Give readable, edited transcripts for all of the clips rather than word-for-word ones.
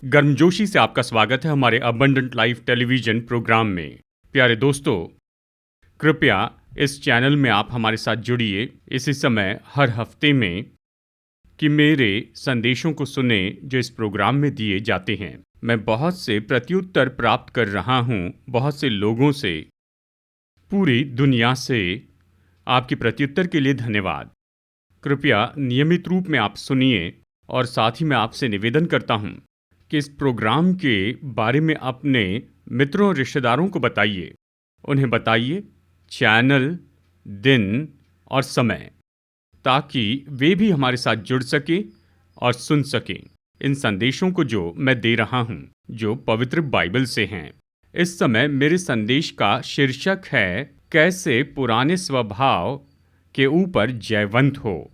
गर्मजोशी से आपका स्वागत है हमारे अबंडेंट लाइफ टेलीविजन प्रोग्राम में। प्यारे दोस्तों, कृपया इस चैनल में आप हमारे साथ जुड़िए इसी समय हर हफ्ते में कि मेरे संदेशों को सुने जो इस प्रोग्राम में दिए जाते हैं। मैं बहुत से प्रत्युत्तर प्राप्त कर रहा हूं, बहुत से लोगों से, पूरी दुनिया से। आपके प्रत्युत्तर के लिए धन्यवाद। कृपया नियमित रूप में आप सुनिए और साथ ही मैं आपसे निवेदन करता हूं कि इस प्रोग्राम के बारे में अपने मित्रों और रिश्तेदारों को बताइए। उन्हें बताइए चैनल, दिन और समय, ताकि वे भी हमारे साथ जुड़ सकें और सुन सकें इन संदेशों को जो मैं दे रहा हूं, जो पवित्र बाइबल से हैं। इस समय मेरे संदेश का शीर्षक है, कैसे पुराने स्वभाव के ऊपर जयवंत हो।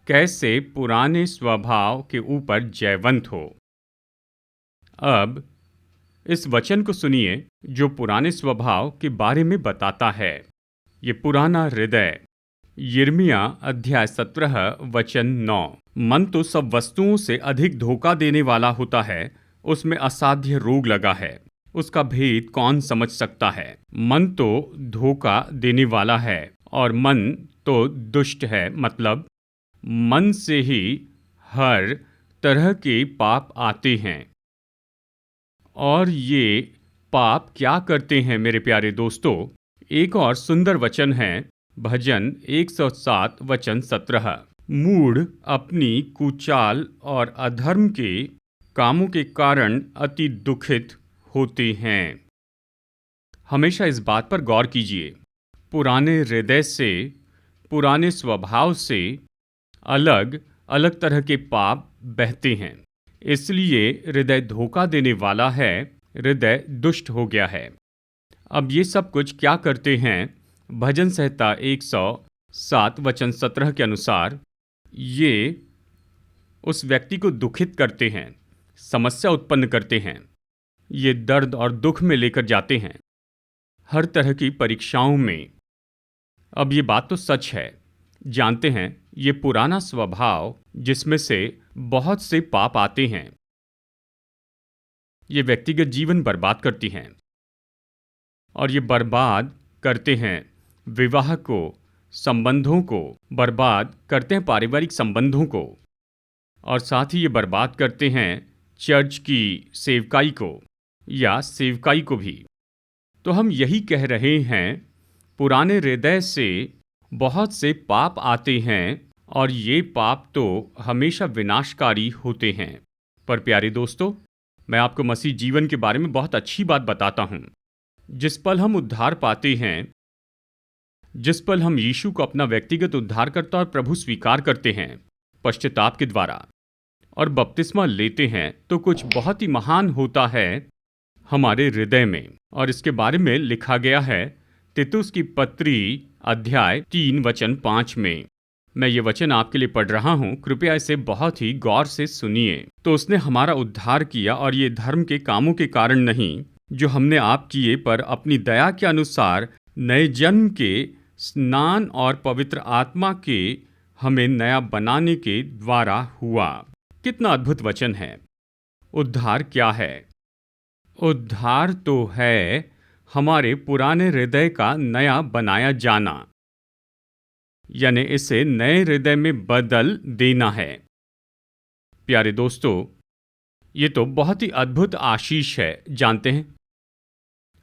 कैसे पुराने स्वभाव के ऊपर जयवंत हो। अब इस वचन को सुनिए जो पुराने स्वभाव के बारे में बताता है। ये पुराना हृदय। यिर्मयाह अध्याय 17 वचन 9। मन तो सब वस्तुओं से अधिक धोखा देने वाला होता है, उसमें असाध्य रोग लगा है, उसका भेद कौन समझ सकता है। मन तो धोखा देने वाला है और मन तो दुष्ट है, मतलब मन से ही हर तरह के पाप आते हैं। और ये पाप क्या करते हैं मेरे प्यारे दोस्तों? एक और सुंदर वचन है, भजन 107 वचन 17। मूढ़ अपनी कुचाल और अधर्म के कामों के कारण अति दुखित होते हैं। हमेशा इस बात पर गौर कीजिए, पुराने हृदय से, पुराने स्वभाव से अलग अलग तरह के पाप बहते हैं। इसलिए हृदय धोखा देने वाला है, हृदय दुष्ट हो गया है। अब ये सब कुछ क्या करते हैं? भजन संहिता 107 वचन 17 के अनुसार ये उस व्यक्ति को दुखित करते हैं, समस्या उत्पन्न करते हैं, ये दर्द और दुख में लेकर जाते हैं, हर तरह की परीक्षाओं में। अब ये बात तो सच है, जानते हैं, ये पुराना स्वभाव जिसमें से बहुत से पाप आते हैं, ये व्यक्तिगत जीवन बर्बाद करती हैं और ये बर्बाद करते हैं विवाह को, संबंधों को बर्बाद करते हैं, पारिवारिक संबंधों को, और साथ ही ये बर्बाद करते हैं चर्च की सेवकाई को या सेवकाई को भी। तो हम यही कह रहे हैं, पुराने हृदय से बहुत से पाप आते हैं और ये पाप तो हमेशा विनाशकारी होते हैं। पर प्यारे दोस्तों, मैं आपको मसीह जीवन के बारे में बहुत अच्छी बात बताता हूँ। जिस पल हम उद्धार पाते हैं, जिस पल हम यीशु को अपना व्यक्तिगत उद्धारकर्ता और प्रभु स्वीकार करते हैं पश्चाताप के द्वारा और बपतिस्मा लेते हैं, तो कुछ बहुत ही महान होता है हमारे हृदय में। और इसके बारे में लिखा गया है तीतुस की पत्री अध्याय 3 वचन 5 में। मैं ये वचन आपके लिए पढ़ रहा हूँ, कृपया इसे बहुत ही गौर से सुनिए। तो उसने हमारा उद्धार किया, और ये धर्म के कामों के कारण नहीं जो हमने आप किए, पर अपनी दया के अनुसार नए जन्म के स्नान और पवित्र आत्मा के हमें नया बनाने के द्वारा हुआ। कितना अद्भुत वचन है। उद्धार क्या है? उद्धार तो है हमारे पुराने हृदय का नया बनाया जाना, यानी इसे नए हृदय में बदल देना है। प्यारे दोस्तों, ये तो बहुत ही अद्भुत आशीष है। जानते हैं,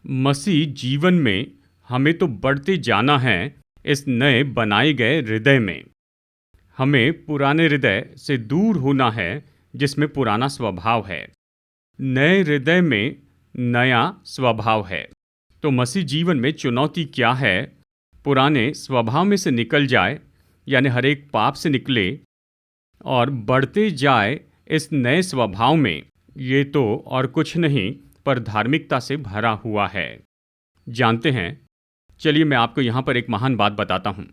मसीह जीवन में हमें तो बढ़ते जाना है इस नए बनाए गए हृदय में। हमें पुराने हृदय से दूर होना है जिसमें पुराना स्वभाव है। नए हृदय में नया स्वभाव है। तो मसीह जीवन में चुनौती क्या है? पुराने स्वभाव में से निकल जाए, यानी हर एक पाप से निकले और बढ़ते जाए इस नए स्वभाव में। ये तो और कुछ नहीं पर धार्मिकता से भरा हुआ है। जानते हैं, चलिए मैं आपको यहाँ पर एक महान बात बताता हूँ।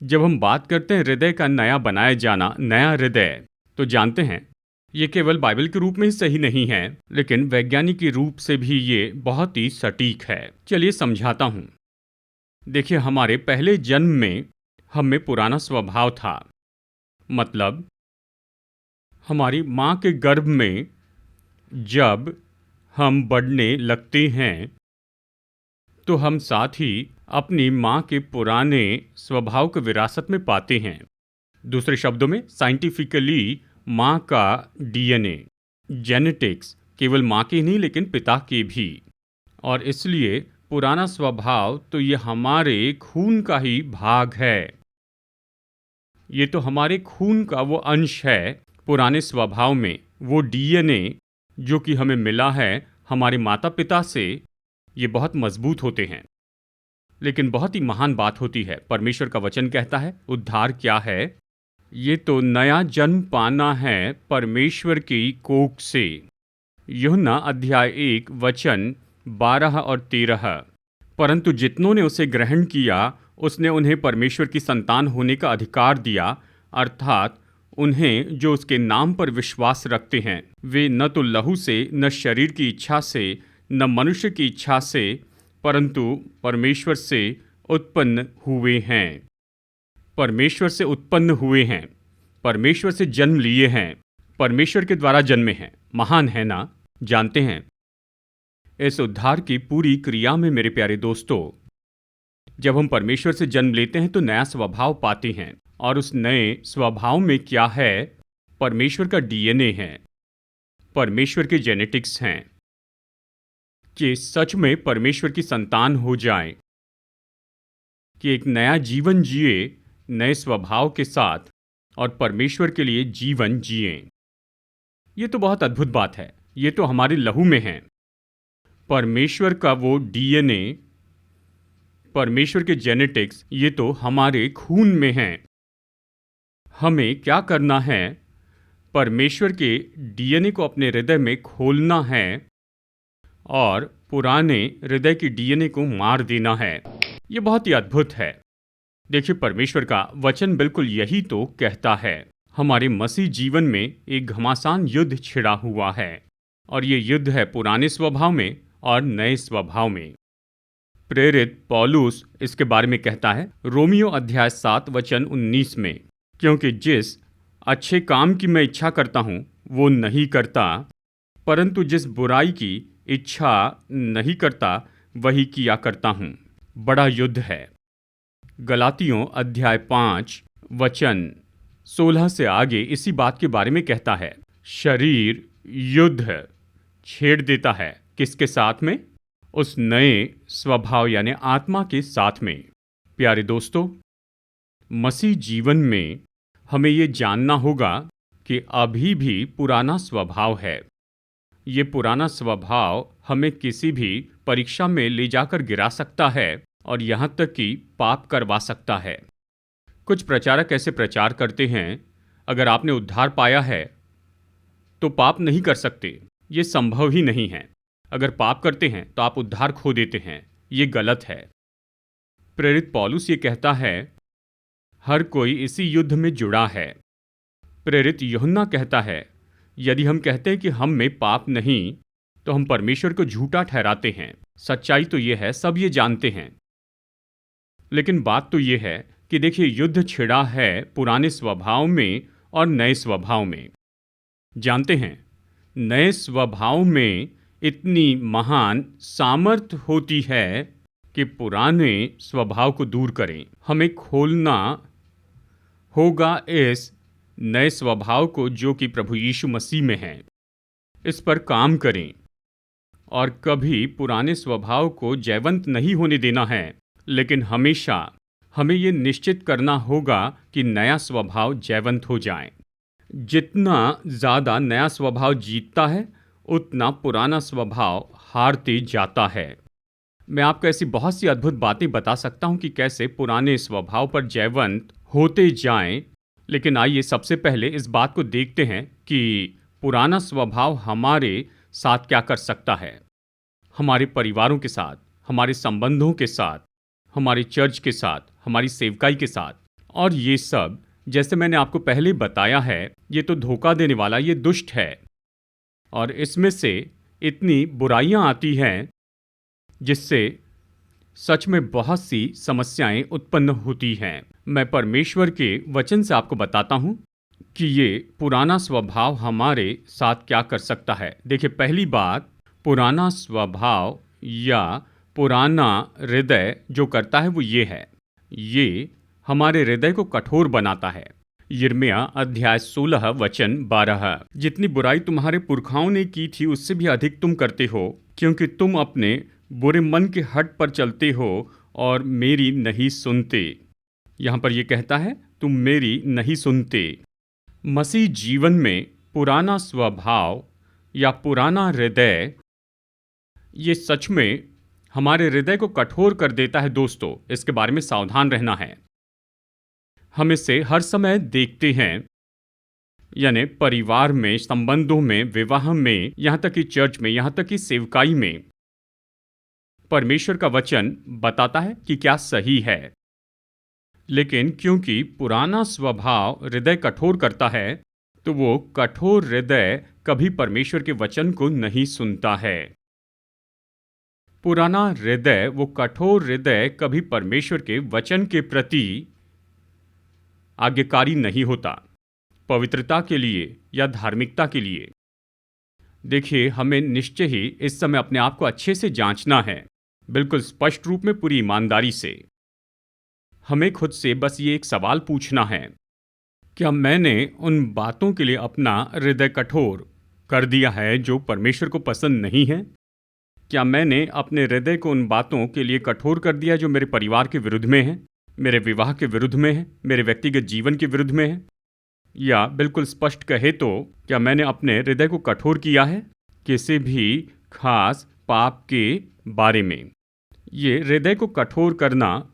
जब हम बात करते हैं हृदय का नया बनाया जाना, नया हृदय, तो जानते हैं ये केवल बाइबल के रूप में ही सही नहीं है, लेकिन वैज्ञानिक के रूप से भी ये बहुत ही सटीक है। चलिए समझाता हूँ। देखिए, हमारे पहले जन्म में हम में पुराना स्वभाव था, मतलब हमारी माँ के गर्भ में जब हम बढ़ने लगते हैं तो हम साथ ही अपनी माँ के पुराने स्वभाव को विरासत में पाते हैं। दूसरे शब्दों में साइंटिफिकली माँ का डीएनए, जेनेटिक्स केवल माँ के नहीं लेकिन पिता के भी। और इसलिए पुराना स्वभाव तो ये हमारे खून का ही भाग है। ये तो हमारे खून का वो अंश है। पुराने स्वभाव में वो डीएनए जो कि हमें मिला है हमारे माता पिता से, ये बहुत मजबूत होते हैं। लेकिन बहुत ही महान बात होती है, परमेश्वर का वचन कहता है उद्धार क्या है? ये तो नया जन्म पाना है परमेश्वर की कोख से। यूहन्ना अध्याय 1 वचन 12 और 13। परंतु जितनों ने उसे ग्रहण किया उसने उन्हें परमेश्वर की संतान होने का अधिकार दिया, अर्थात उन्हें जो उसके नाम पर विश्वास रखते हैं। वे न तो लहू से, न शरीर की इच्छा से, न मनुष्य की इच्छा से, परंतु परमेश्वर से उत्पन्न हुए हैं। परमेश्वर से उत्पन्न हुए हैं, परमेश्वर से जन्म लिए हैं, परमेश्वर के द्वारा जन्मे हैं। महान है ना? जानते हैं इस उद्धार की पूरी क्रिया में मेरे प्यारे दोस्तों, जब हम परमेश्वर से जन्म लेते हैं तो नया स्वभाव पाते हैं। और उस नए स्वभाव में क्या है? परमेश्वर का डीएनए है, परमेश्वर के जेनेटिक्स हैं कि सच में परमेश्वर की संतान हो जाएं, कि एक नया जीवन जिए नए स्वभाव के साथ और परमेश्वर के लिए जीवन जिए। ये तो बहुत अद्भुत बात है। ये तो हमारे लहू में है। परमेश्वर का वो डीएनए, परमेश्वर के जेनेटिक्स, ये तो हमारे खून में हैं। हमें क्या करना है? परमेश्वर के डीएनए को अपने हृदय में खोलना है और पुराने हृदय की डीएनए को मार देना है। ये बहुत ही अद्भुत है। देखिए, परमेश्वर का वचन बिल्कुल यही तो कहता है। हमारे मसीह जीवन में एक घमासान युद्ध छिड़ा हुआ है और ये युद्ध है पुराने स्वभाव में और नए स्वभाव में। प्रेरित पौलुस इसके बारे में कहता है रोमियो अध्याय 7 वचन 19 में, क्योंकि जिस अच्छे काम की मैं इच्छा करता हूँ वो नहीं करता, परंतु जिस बुराई की इच्छा नहीं करता वही किया करता हूँ। बड़ा युद्ध है। गलातियों अध्याय 5 वचन 16 से आगे इसी बात के बारे में कहता है। शरीर युद्ध छेड़ देता है किसके साथ में? उस नए स्वभाव यानी आत्मा के साथ में। प्यारे दोस्तों, मसीह जीवन में हमें ये जानना होगा कि अभी भी पुराना स्वभाव है। ये पुराना स्वभाव हमें किसी भी परीक्षा में ले जाकर गिरा सकता है और यहाँ तक कि पाप करवा सकता है। कुछ प्रचारक ऐसे प्रचार करते हैं अगर आपने उद्धार पाया है तो पाप नहीं कर सकते। ये संभव ही नहीं है। अगर पाप करते हैं तो आप उद्धार खो देते हैं। ये गलत है। प्रेरित पौलुस ये कहता है हर कोई इसी युद्ध में जुड़ा है। प्रेरित यूहन्ना कहता है यदि हम कहते हैं कि हम में पाप नहीं तो हम परमेश्वर को झूठा ठहराते हैं। सच्चाई तो ये है, सब ये जानते हैं। लेकिन बात तो ये है कि देखिए, युद्ध छिड़ा है पुराने स्वभाव में और नए स्वभाव में। जानते हैं, नए स्वभाव में इतनी महान सामर्थ्य होती है कि पुराने स्वभाव को दूर करें। हमें खोलना होगा इस नए स्वभाव को जो कि प्रभु यीशु मसीह में है। इस पर काम करें और कभी पुराने स्वभाव को जयवंत नहीं होने देना है, लेकिन हमेशा हमें ये निश्चित करना होगा कि नया स्वभाव जयवंत हो जाए। जितना ज़्यादा नया स्वभाव जीतता है उतना पुराना स्वभाव हारते जाता है। मैं आपको ऐसी बहुत सी अद्भुत बातें बता सकता हूँ कि कैसे पुराने स्वभाव पर जयवंत होते जाएं, लेकिन आइए सबसे पहले इस बात को देखते हैं कि पुराना स्वभाव हमारे साथ क्या कर सकता है। हमारे परिवारों के साथ, हमारे संबंधों के साथ, हमारे चर्च के साथ, हमारी सेवकाई के साथ। और ये सब, जैसे मैंने आपको पहले बताया है, ये तो धोखा देने वाला, ये दुष्ट है और इसमें से इतनी बुराइयां आती हैं जिससे सच में बहुत सी समस्याएं उत्पन्न होती हैं। मैं परमेश्वर के वचन से आपको बताता हूं कि ये पुराना स्वभाव हमारे साथ क्या कर सकता है। देखिए, पहली बात, पुराना स्वभाव या पुराना हृदय जो करता है वो ये है, ये हमारे हृदय को कठोर बनाता है। यिर्मयाह अध्याय 16 वचन 12, जितनी बुराई तुम्हारे पुरखाओं ने की थी उससे भी अधिक तुम करते हो, क्योंकि तुम अपने बुरे मन के हट पर चलते हो और मेरी नहीं सुनते। यहाँ पर यह कहता है तुम मेरी नहीं सुनते। मसीह जीवन में पुराना स्वभाव या पुराना हृदय, ये सच में हमारे हृदय को कठोर कर देता है। दोस्तों, इसके बारे में सावधान रहना है। हम इसे हर समय देखते हैं, यानी परिवार में, संबंधों में, विवाह में, यहाँ तक कि चर्च में, यहाँ तक कि सेवकाई में। परमेश्वर का वचन बताता है कि क्या सही है, लेकिन क्योंकि पुराना स्वभाव हृदय कठोर करता है, तो वो कठोर हृदय कभी परमेश्वर के वचन को नहीं सुनता है। पुराना हृदय, वो कठोर हृदय कभी परमेश्वर के वचन के प्रति आज्ञाकारी नहीं होता, पवित्रता के लिए या धार्मिकता के लिए। देखिए, हमें निश्चय ही इस समय अपने आप को अच्छे से जांचना है, बिल्कुल स्पष्ट रूप में, पूरी ईमानदारी से। हमें खुद से बस ये एक सवाल पूछना है, क्या मैंने उन बातों के लिए अपना हृदय कठोर कर दिया है जो परमेश्वर को पसंद नहीं है? क्या मैंने अपने हृदय को उन बातों के लिए कठोर कर दिया जो मेरे परिवार के विरुद्ध में है, मेरे विवाह के विरुद्ध में है, मेरे व्यक्तिगत जीवन के विरुद्ध में है? या बिल्कुल स्पष्ट कहे तो, क्या मैंने अपने हृदय को कठोर किया है किसी भी खास पाप के बारे में? ये हृदय को कठोर करना,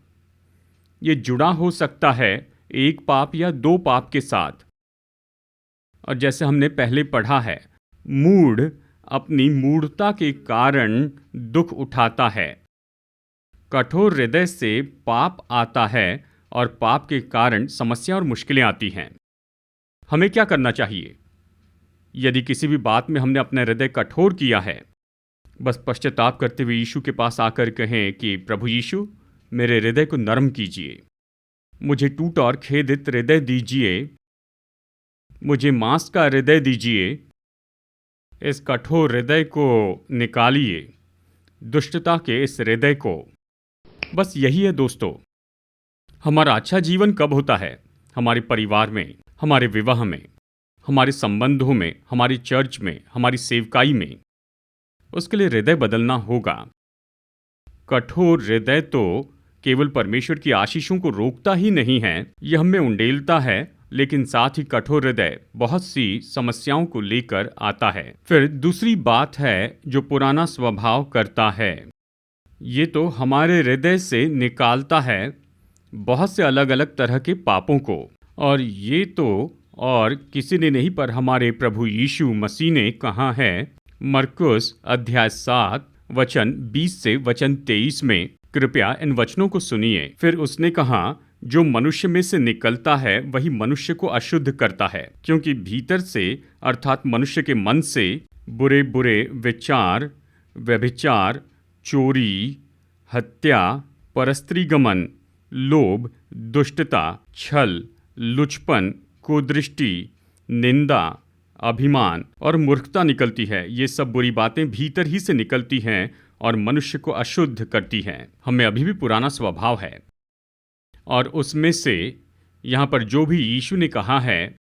ये जुड़ा हो सकता है एक पाप या दो पाप के साथ। और जैसे हमने पहले पढ़ा है, मूढ़ अपनी मूढ़ता के कारण दुख उठाता है। कठोर हृदय से पाप आता है और पाप के कारण समस्या और मुश्किलें आती हैं। हमें क्या करना चाहिए? यदि किसी भी बात में हमने अपना हृदय कठोर किया है, बस पश्चाताप करते हुए यीशु के पास आकर कहें कि प्रभु यीशु, मेरे हृदय को नरम कीजिए, मुझे टूट और खेदित हृदय दीजिए, मुझे मांस का हृदय दीजिए, इस कठोर हृदय को निकालिए, दुष्टता के इस हृदय को। बस यही है दोस्तों। हमारा अच्छा जीवन कब होता है? हमारे परिवार में, हमारे विवाह में, हमारे संबंधों में, हमारी चर्च में, हमारी सेवकाई में। उसके लिए हृदय बदलना होगा। कठोर हृदय तो केवल परमेश्वर की आशीषों को रोकता ही नहीं है, यह हमें उंडेलता है, लेकिन साथ ही कठोर हृदय बहुत सी समस्याओं को लेकर आता है। फिर दूसरी बात है जो पुराना स्वभाव करता है, ये तो हमारे हृदय से निकालता है बहुत से अलग अलग तरह के पापों को। और ये तो और किसी ने नहीं पर हमारे प्रभु यीशु मसीह ने कहा है, मरकुस अध्याय 7 वचन 20 से वचन 23 में। कृपया इन वचनों को सुनिए। फिर उसने कहा, जो मनुष्य में से निकलता है वही मनुष्य को अशुद्ध करता है, क्योंकि भीतर से अर्थात मनुष्य के मन से बुरे बुरे विचार, व्यभिचार, चोरी, हत्या, परस्त्रीगमन, लोभ, दुष्टता, छल, लुचपन, कुदृष्टि, निंदा, अभिमान और मूर्खता निकलती है। ये सब बुरी बातें भीतर ही से निकलती हैं और मनुष्य को अशुद्ध करती हैं। हमें अभी भी पुराना स्वभाव है और उसमें से यहाँ पर जो भी यीशु ने कहा है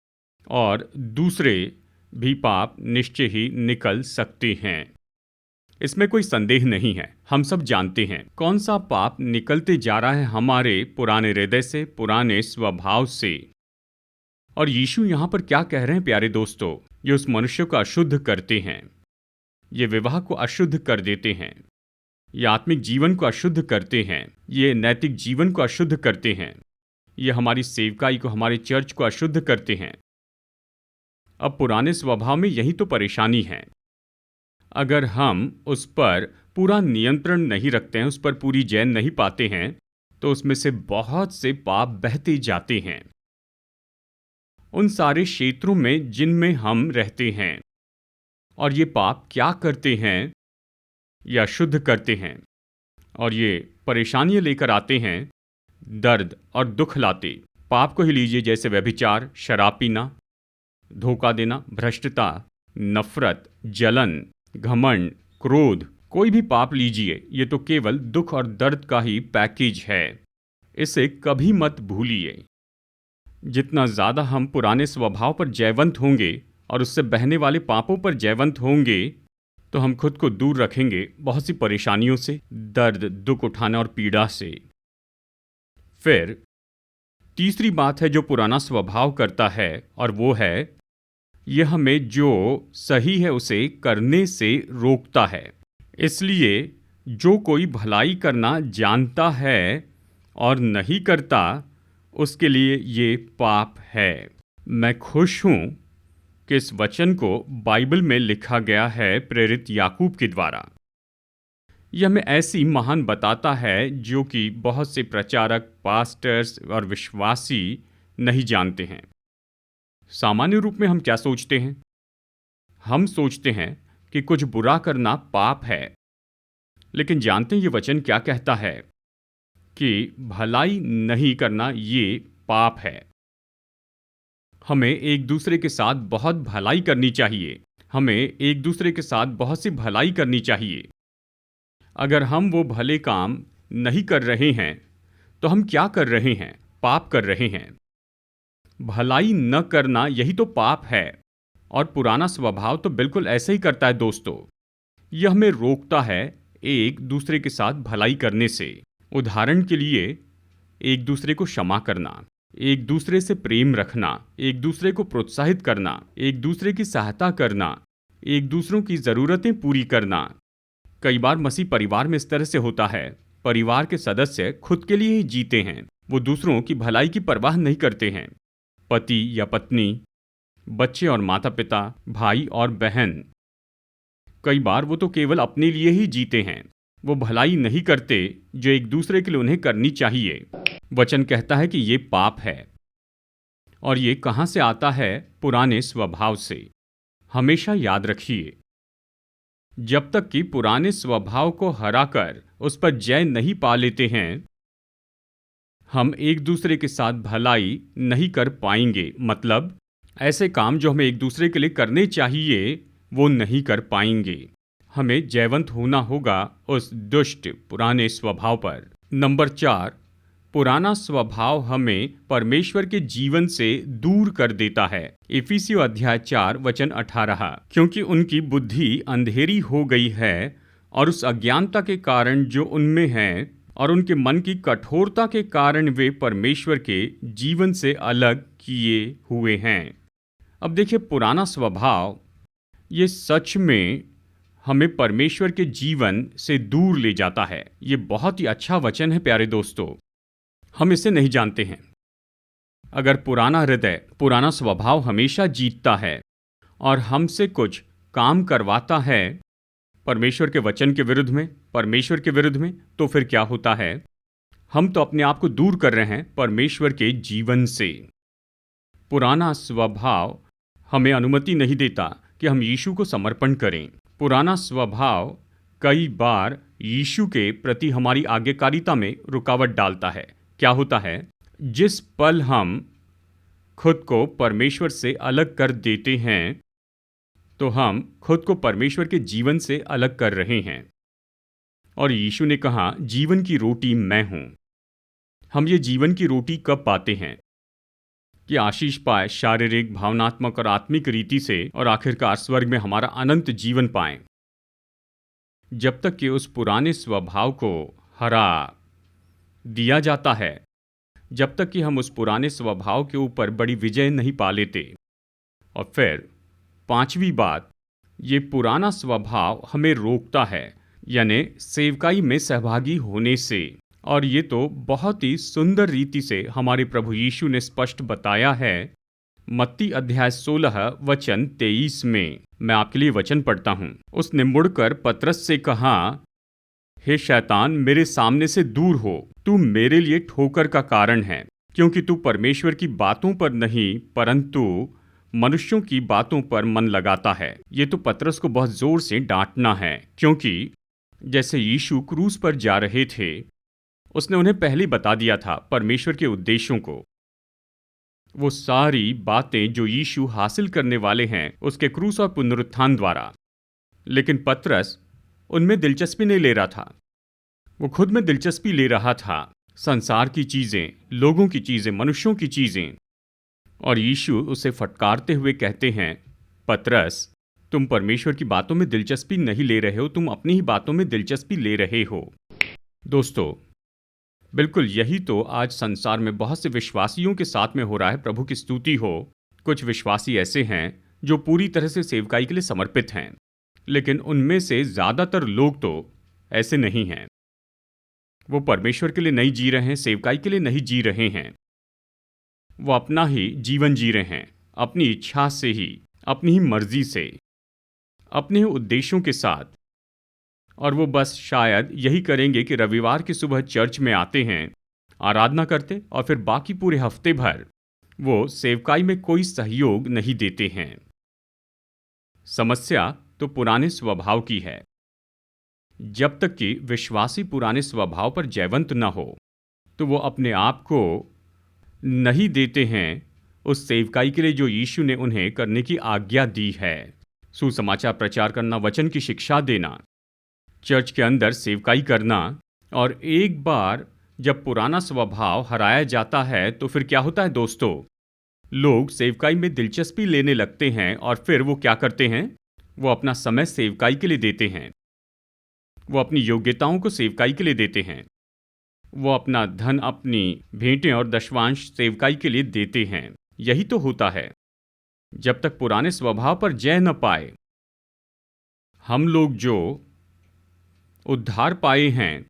और दूसरे भी पाप निश्चय ही निकल सकते हैं। इसमें कोई संदेह नहीं है। हम सब जानते हैं कौन सा पाप निकलते जा रहा है हमारे पुराने हृदय से, पुराने स्वभाव से। और यीशु यहाँ पर क्या कह रहे हैं प्यारे दोस्तों? ये उस मनुष्य को अशुद्ध करते हैं, ये विवाह को अशुद्ध कर देते हैं, ये आत्मिक जीवन को अशुद्ध करते हैं, ये नैतिक जीवन को अशुद्ध करते हैं, ये हमारी सेवकाई को, हमारे चर्च को अशुद्ध करते हैं। अब पुराने स्वभाव में यही तो परेशानी है। अगर हम उस पर पूरा नियंत्रण नहीं रखते हैं, उस पर पूरी जैन नहीं पाते हैं, तो उसमें से बहुत से पाप बहते जाते हैं उन सारे क्षेत्रों में जिनमें हम रहते हैं। और ये पाप क्या करते हैं? या शुद्ध करते हैं और ये परेशानियां लेकर आते हैं, दर्द और दुख लाते। पाप को ही लीजिए, जैसे व्यभिचार, शराब पीना, धोखा देना, भ्रष्टता, नफरत, जलन, घमंड, क्रोध, कोई भी पाप लीजिए, ये तो केवल दुख और दर्द का ही पैकेज है। इसे कभी मत भूलिए। जितना ज़्यादा हम पुराने स्वभाव पर जयवंत होंगे और उससे बहने वाले पापों पर जयवंत होंगे, तो हम खुद को दूर रखेंगे बहुत सी परेशानियों से, दर्द, दुख उठाने और पीड़ा से। फिर तीसरी बात है जो पुराना स्वभाव करता है, और वो है यह हमें जो सही है उसे करने से रोकता है। इसलिए जो कोई भलाई करना जानता है और नहीं करता, उसके लिए ये पाप है। मैं खुश हूँ कि इस वचन को बाइबल में लिखा गया है प्रेरित याकूब के द्वारा। यह हमें ऐसी महान बताता है जो कि बहुत से प्रचारक, पास्टर्स और विश्वासी नहीं जानते हैं। सामान्य रूप में हम क्या सोचते हैं? हम सोचते हैं कि कुछ बुरा करना पाप है, लेकिन जानते हैं ये वचन क्या कहता है? कि भलाई नहीं करना ये पाप है। हमें एक दूसरे के साथ बहुत भलाई करनी चाहिए। हमें एक दूसरे के साथ बहुत सी भलाई करनी चाहिए। अगर हम वो भले काम नहीं कर रहे हैं, तो हम क्या कर रहे हैं? पाप कर रहे हैं। भलाई न करना यही तो पाप है। और पुराना स्वभाव तो बिल्कुल ऐसे ही करता है दोस्तों। यह हमें रोकता है एक दूसरे के साथ भलाई करने से। उदाहरण के लिए, एक दूसरे को क्षमा करना, एक दूसरे से प्रेम रखना, एक दूसरे को प्रोत्साहित करना, एक दूसरे की सहायता करना, एक दूसरों की ज़रूरतें पूरी करना। कई बार मसीह परिवार में इस तरह से होता है। परिवार के सदस्य खुद के लिए ही जीते हैं। वो दूसरों की भलाई की परवाह नहीं करते हैं। पति या पत्नी, बच्चे और माता पिता, भाई और बहन, कई बार वो तो केवल अपने लिए ही जीते हैं। वो भलाई नहीं करते जो एक दूसरे के लिए उन्हें करनी चाहिए। वचन कहता है कि ये पाप है। और ये कहाँ से आता है? पुराने स्वभाव से। हमेशा याद रखिए, जब तक कि पुराने स्वभाव को हराकर उस पर जय नहीं पा लेते हैं, हम एक दूसरे के साथ भलाई नहीं कर पाएंगे। मतलब ऐसे काम जो हमें एक दूसरे के लिए करने चाहिए, वो नहीं कर पाएंगे। हमें जयवंत होना होगा उस दुष्ट पुराने स्वभाव पर। नंबर 4, पुराना स्वभाव हमें परमेश्वर के जीवन से दूर कर देता है। इफिसियों अध्याय 4 वचन 18, क्योंकि उनकी बुद्धि अंधेरी हो गई है और उस अज्ञानता के कारण जो उनमें है और उनके मन की कठोरता के कारण वे परमेश्वर के जीवन से अलग किए हुए हैं। अब देखिए, पुराना स्वभाव ये सच में हमें परमेश्वर के जीवन से दूर ले जाता है। ये बहुत ही अच्छा वचन है प्यारे दोस्तों। हम इसे नहीं जानते हैं। अगर पुराना हृदय, पुराना स्वभाव हमेशा जीतता है और हमसे कुछ काम करवाता है परमेश्वर के वचन के विरुद्ध में, परमेश्वर के विरुद्ध में, तो फिर क्या होता है? हम तो अपने आप को दूर कर रहे हैं परमेश्वर के जीवन से। पुराना स्वभाव हमें अनुमति नहीं देता कि हम यीशु को समर्पण करें। पुराना स्वभाव कई बार यीशु के प्रति हमारी आज्ञाकारिता में रुकावट डालता है। क्या होता है? जिस पल हम खुद को परमेश्वर से अलग कर देते हैं, तो हम खुद को परमेश्वर के जीवन से अलग कर रहे हैं। और यीशु ने कहा, जीवन की रोटी मैं हूं। हम ये जीवन की रोटी कब पाते हैं? कि आशीष पाए शारीरिक, भावनात्मक और आत्मिक रीति से, और आखिरकार स्वर्ग में हमारा अनंत जीवन पाएं। जब तक कि उस पुराने स्वभाव को हरा दिया जाता है, जब तक कि हम उस पुराने स्वभाव के ऊपर बड़ी विजय नहीं पा लेते। और फिर 5वीं बात, ये पुराना स्वभाव हमें रोकता है, यानी सेवकाई में सहभागी होने से। और ये तो बहुत ही सुंदर रीति से हमारे प्रभु यीशु ने स्पष्ट बताया है। मत्ती अध्याय 16 वचन 23 में मैं आपके लिए वचन पढ़ता हूँ। उसने मुड़कर पतरस से कहा, हे शैतान, मेरे सामने से दूर हो, तू मेरे लिए ठोकर का कारण है, क्योंकि तू परमेश्वर की बातों पर नहीं परंतु मनुष्यों की बातों पर मन लगाता है। ये तो पतरस को बहुत जोर से डांटना है, क्योंकि जैसे यीशु क्रूस पर जा रहे थे, उसने उन्हें पहले बता दिया था परमेश्वर के उद्देश्यों को। वो सारी बातें जो यीशु हासिल करने वाले हैं उसके क्रूस और पुनरुत्थान द्वारा। लेकिन पतरस उनमें दिलचस्पी नहीं ले रहा था। वो खुद में दिलचस्पी ले रहा था, संसार की चीजें, लोगों की चीजें, मनुष्यों की चीजें। और यीशु उसे फटकारते हुए कहते हैं, पतरस, तुम परमेश्वर की बातों में दिलचस्पी नहीं ले रहे हो, तुम अपनी ही बातों में दिलचस्पी ले रहे हो। दोस्तों, बिल्कुल यही तो आज संसार में बहुत से विश्वासियों के साथ में हो रहा है। प्रभु की स्तुति हो। कुछ विश्वासी ऐसे हैं जो पूरी तरह से सेवकाई के लिए समर्पित हैं, लेकिन उनमें से ज्यादातर लोग तो ऐसे नहीं हैं। वो परमेश्वर के लिए नहीं जी रहे हैं, सेवकाई के लिए नहीं जी रहे हैं। वो अपना ही जीवन जी रहे हैं, अपनी इच्छा से ही, अपनी ही मर्जी से, अपने ही उद्देश्यों के साथ। और वो बस शायद यही करेंगे कि रविवार की सुबह चर्च में आते हैं, आराधना करते, और फिर बाकी पूरे हफ्ते भर वो सेवकाई में कोई सहयोग नहीं देते हैं। समस्या तो पुराने स्वभाव की है। जब तक कि विश्वासी पुराने स्वभाव पर जयवंत न हो, तो वो अपने आप को नहीं देते हैं उस सेवकाई के लिए जो यीशु ने उन्हें करने की आज्ञा दी है। सुसमाचार प्रचार करना, वचन की शिक्षा देना, चर्च के अंदर सेवकाई करना। और एक बार जब पुराना स्वभाव हराया जाता है तो फिर क्या होता है दोस्तों? लोग सेवकाई में दिलचस्पी लेने लगते हैं और फिर वो क्या करते हैं? वो अपना समय सेवकाई के लिए देते हैं। वो अपनी योग्यताओं को सेवकाई के लिए देते हैं। वो अपना धन, अपनी भेंटें और दशवांश सेवकाई के लिए देते हैं। यही तो होता है। जब तक पुराने स्वभाव पर जय न पाए, हम लोग जो उद्धार पाए हैं,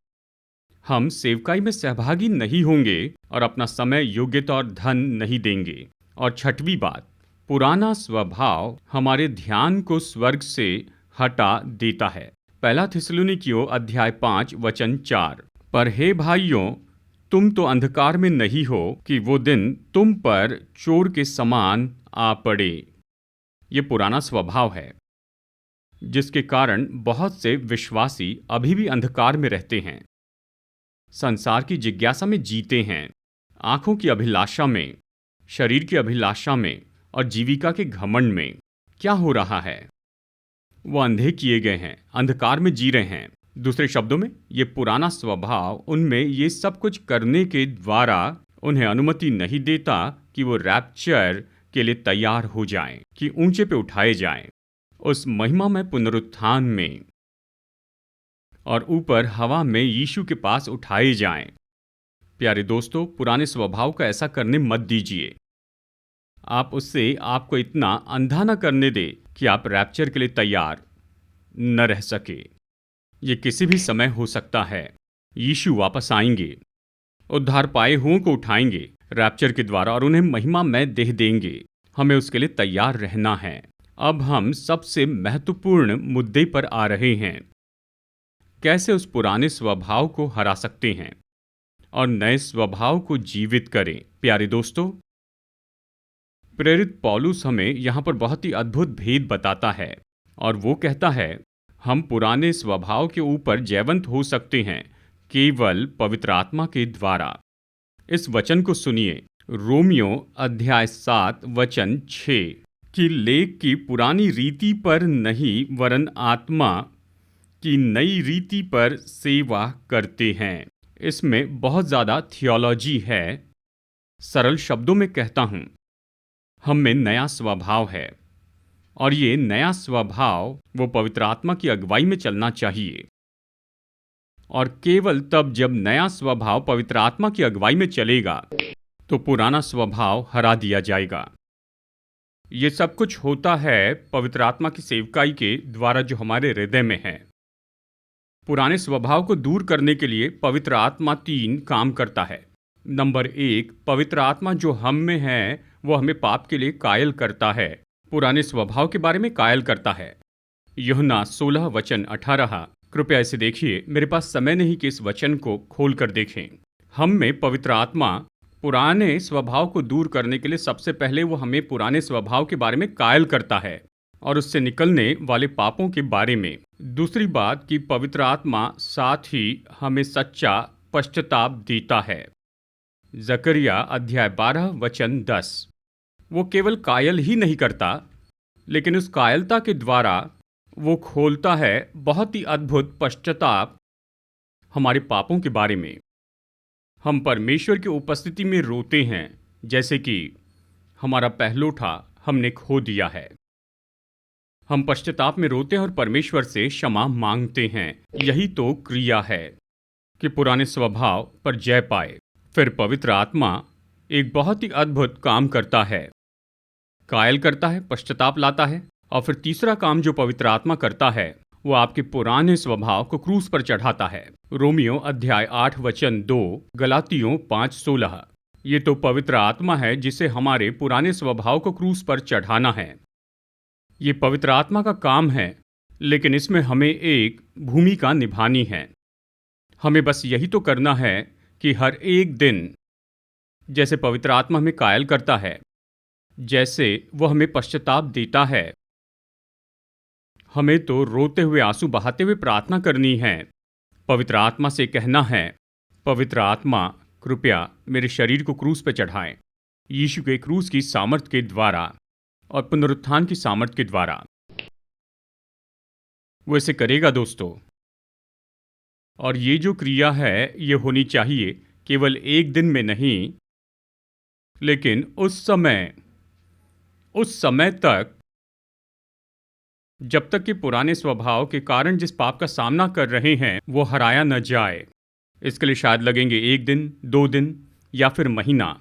हम सेवकाई में सहभागी नहीं होंगे और अपना समय, योग्यता और धन नहीं देंगे। और छठवीं बात, पुराना स्वभाव हमारे ध्यान को स्वर्ग से हटा देता है। पहला थिस्सलुनीकियों अध्याय 5 वचन 4। पर हे भाइयों, तुम तो अंधकार में नहीं हो कि वो दिन तुम पर चोर के समान आ पड़े। ये पुराना स्वभाव है जिसके कारण बहुत से विश्वासी अभी भी अंधकार में रहते हैं, संसार की जिज्ञासा में जीते हैं, आंखों की अभिलाषा में, शरीर की अभिलाषा में और जीविका के घमंड में। क्या हो रहा है? वो अंधे किए गए हैं, अंधकार में जी रहे हैं। दूसरे शब्दों में, ये पुराना स्वभाव उनमें ये सब कुछ करने के द्वारा उन्हें अनुमति नहीं देता कि वो रैप्चर के लिए तैयार हो जाएं, कि ऊंचे पे उठाए जाएं उस महिमामय पुनरुत्थान में, और ऊपर हवा में यीशु के पास उठाए जाएं। प्यारे दोस्तों, पुराने स्वभाव का ऐसा करने मत दीजिए। आप उससे आपको इतना अंधा न करने दे कि आप रैप्चर के लिए तैयार न रह सके। ये किसी भी समय हो सकता है। यीशु वापस आएंगे, उद्धार पाए हुओं को उठाएंगे रैप्चर के द्वारा और उन्हें महिमामय देह देंगे। हमें उसके लिए तैयार रहना है। अब हम सबसे महत्वपूर्ण मुद्दे पर आ रहे हैं। कैसे उस पुराने स्वभाव को हरा सकते हैं और नए स्वभाव को जीवित करें। प्यारे दोस्तों, प्रेरित पौलुस हमें यहाँ पर बहुत ही अद्भुत भेद बताता है और वो कहता है, हम पुराने स्वभाव के ऊपर जयवंत हो सकते हैं केवल पवित्र आत्मा के द्वारा। इस वचन को सुनिए, रोमियो अध्याय 7 वचन 6, कि लेख की पुरानी रीति पर नहीं वरन आत्मा की नई रीति पर सेवा करते हैं। इसमें बहुत ज़्यादा थियोलॉजी है। सरल शब्दों में कहता हूँ, हम में नया स्वभाव है और ये नया स्वभाव वो पवित्र आत्मा की अगुवाई में चलना चाहिए। और केवल तब जब नया स्वभाव पवित्र आत्मा की अगुवाई में चलेगा तो पुराना स्वभाव हरा दिया जाएगा। ये सब कुछ होता है पवित्र आत्मा की सेवकाई के द्वारा जो हमारे हृदय में है। पुराने स्वभाव को दूर करने के लिए पवित्र आत्मा 3 काम करता है। नंबर 1, पवित्र आत्मा जो हम में है वो हमें पाप के लिए कायल करता है, पुराने स्वभाव के बारे में कायल करता है। यूहन्ना 16 वचन 18। कृपया इसे देखिए, मेरे पास समय नहीं कि इस वचन को खोल कर देखें। हम में पवित्र आत्मा पुराने स्वभाव को दूर करने के लिए सबसे पहले वो हमें पुराने स्वभाव के बारे में कायल करता है और उससे निकलने वाले पापों के बारे में। दूसरी बात कि पवित्र आत्मा साथ ही हमें सच्चा पश्चाताप देता है। जकरिया अध्याय 12 वचन 10। वो केवल कायल ही नहीं करता, लेकिन उस कायलता के द्वारा वो खोलता है बहुत ही अद्भुत पश्चाताप हमारे पापों के बारे में। हम परमेश्वर की उपस्थिति में रोते हैं, जैसे कि हमारा पहलोठा हमने खो दिया है। हम पश्चाताप में रोते हैं और परमेश्वर से क्षमा मांगते हैं। यही तो क्रिया है कि पुराने स्वभाव पर जय पाए। फिर पवित्र आत्मा एक बहुत ही अद्भुत काम करता है, कायल करता है, पश्चाताप लाता है। और फिर तीसरा काम जो पवित्र आत्मा करता है वो आपके पुराने स्वभाव को क्रूस पर चढ़ाता है। रोमियो अध्याय 8 वचन 2, गलातियों 5:16। ये तो पवित्र आत्मा है जिसे हमारे पुराने स्वभाव को क्रूस पर चढ़ाना है। ये पवित्र आत्मा का काम है, लेकिन इसमें हमें एक भूमिका निभानी है। हमें बस यही तो करना है कि हर एक दिन जैसे पवित्र आत्मा हमें कायल करता है, जैसे वो हमें पश्चाताप देता है, हमें तो रोते हुए आंसू बहाते हुए प्रार्थना करनी है। पवित्र आत्मा से कहना है, पवित्र आत्मा कृपया मेरे शरीर को क्रूस पर चढ़ाएं, यीशु के क्रूस की सामर्थ के द्वारा और पुनरुत्थान की सामर्थ के द्वारा। वो इसे करेगा दोस्तों। और ये जो क्रिया है ये होनी चाहिए केवल एक दिन में नहीं, लेकिन उस समय तक जब तक कि पुराने स्वभाव के कारण जिस पाप का सामना कर रहे हैं वो हराया न जाए। इसके लिए शायद लगेंगे 1 दिन, 2 दिन या फिर महीना,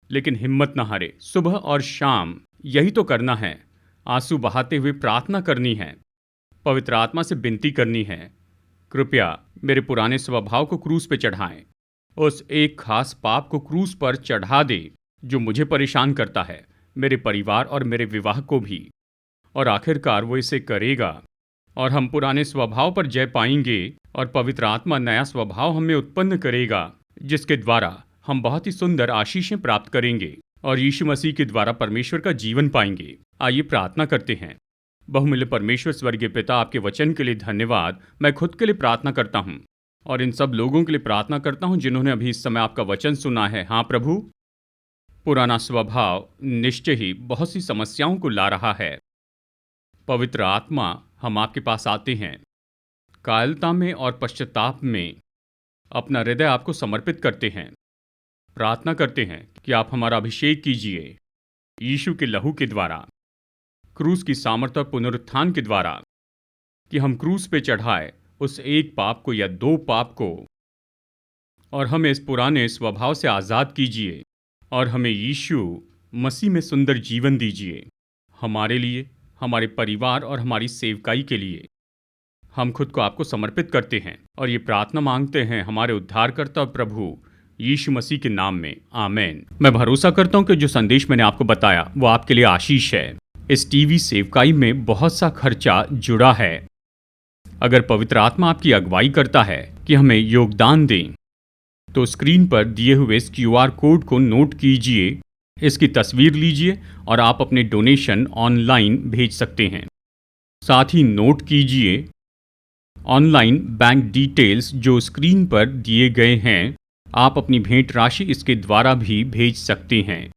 लेकिन हिम्मत न हारे। सुबह और शाम यही तो करना है, आंसू बहाते हुए प्रार्थना करनी है, पवित्र आत्मा से विनती करनी है, कृपया मेरे पुराने स्वभाव को क्रूस पे चढ़ाएं। उस एक खास पाप को क्रूस पर चढ़ा दे जो मुझे परेशान करता है, मेरे परिवार और मेरे विवाह को भी। और आखिरकार वो इसे करेगा और हम पुराने स्वभाव पर जय पाएंगे और पवित्र आत्मा नया स्वभाव हमें उत्पन्न करेगा, जिसके द्वारा हम बहुत ही सुंदर आशीषें प्राप्त करेंगे और यीशु मसीह के द्वारा परमेश्वर का जीवन पाएंगे। आइए प्रार्थना करते हैं। बहुमूल्य परमेश्वर स्वर्गीय पिता, आपके वचन के लिए धन्यवाद। मैं खुद के लिए प्रार्थना करता हूँ और इन सब लोगों के लिए प्रार्थना करता हूँ जिन्होंने अभी इस समय आपका वचन सुना है। हाँ प्रभु, पुराना स्वभाव निश्चय ही बहुत सी समस्याओं को ला रहा है। पवित्र आत्मा, हम आपके पास आते हैं, कायलता में और पश्चाताप में अपना हृदय आपको समर्पित करते हैं। प्रार्थना करते हैं कि आप हमारा अभिषेक कीजिए यीशु के लहू के द्वारा, क्रूस की सामर्थ और पुनरुत्थान के द्वारा, कि हम क्रूस पे चढ़ाए उस एक पाप को या 2 पाप को, और हमें इस पुराने स्वभाव से आज़ाद कीजिए और हमें यीशु मसीह में सुंदर जीवन दीजिए। हमारे लिए, हमारे परिवार और हमारी सेवकाई के लिए हम खुद को आपको समर्पित करते हैं और ये प्रार्थना मांगते हैं हमारे उद्धारकर्ता प्रभु यीशु मसीह के नाम में, आमीन। मैं भरोसा करता हूँ कि जो संदेश मैंने आपको बताया वो आपके लिए आशीष है। इस टीवी सेवकाई में बहुत सा खर्चा जुड़ा है। अगर पवित्र आत्मा आपकी अगुवाई करता है कि हमें योगदान दें, तो स्क्रीन पर दिए हुए इस QR कोड को नोट कीजिए, इसकी तस्वीर लीजिए और आप अपने डोनेशन ऑनलाइन भेज सकते हैं। साथ ही नोट कीजिए ऑनलाइन बैंक डिटेल्स जो स्क्रीन पर दिए गए हैं। आप अपनी भेंट राशि इसके द्वारा भी भेज सकते हैं।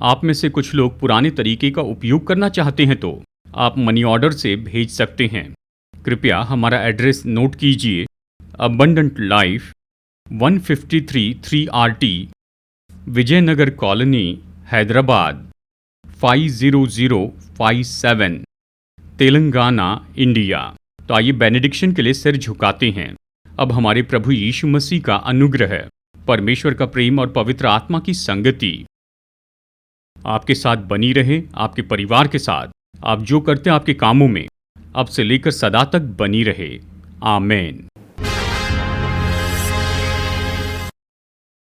आप में से कुछ लोग पुराने तरीके का उपयोग करना चाहते हैं तो आप मनी ऑर्डर से भेज सकते हैं। कृपया हमारा एड्रेस नोट कीजिए, abundant life 153 3RT, Vijayanagar colony, Hyderabad 50057, Telangana, India. तो आइए बेनेडिक्शन के लिए सिर झुकाते हैं। अब हमारे प्रभु यीशु मसीह का अनुग्रह, परमेश्वर का प्रेम और पवित्र आत्मा की संगति आपके साथ बनी रहे, आपके परिवार के साथ, आप जो करते हैं आपके कामों में अब से लेकर सदा तक बनी रहे। आमीन।